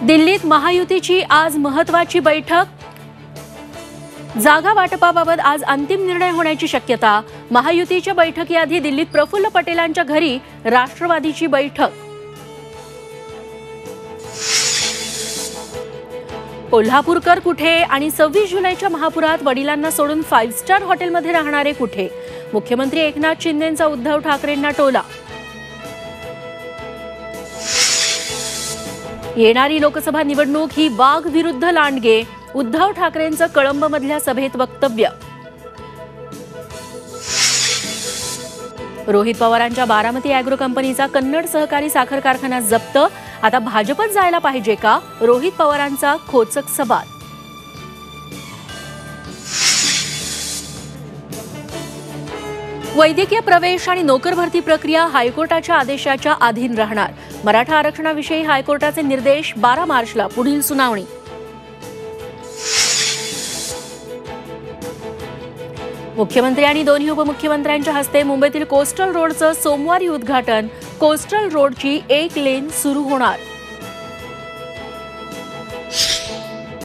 दिल्लीत महायुतीची आज महत्त्वाची बैठक। जागा वाटपाबाबत आज अंतिम निर्णय होण्याची शक्यता। महायुतीच्या बैठकीआधी दिल्लीत प्रफुल्ल पटेलांच्या घरी राष्ट्रवादीची बैठक। कोल्हापूरकर कुठे आणि 26 जुलैच्या महापुरात वडिलांना सोडून 5 स्टार हॉटेलमध्ये राहणारे कुठे? मुख्यमंत्री एकनाथ शिंदेंचा उद्धव ठाकरेंना टोला। येणारी लोकसभा निवडणूक ही वाघ विरुद्ध लांडगे, उद्धव ठाकरेंचं कळंबमधल्या सभेत वक्तव्य। रोहित पवारांच्या बारामती ॲग्रो कंपनीचा कन्नड सहकारी साखर कारखाना जप्त। आता भाजपत जायला पाहिजे का? रोहित पवारांचा खोचक सवाल। वैद्यकीय प्रवेश आणि नोकर भरती प्रक्रिया हायकोर्टाच्या आदेशाच्या अधीन राहणार। मराठा आरक्षणाविषयी हायकोर्टाचे निर्देश। 12 मार्चला पुढील सुनावणी। मुख्यमंत्री आणि दोन्ही उपमुख्यमंत्र्यांच्या हस्ते मुंबईतील कोस्टल रोडचं सोमवारी उद्घाटन। कोस्टल रोडची 1 लेन सुरू होणार।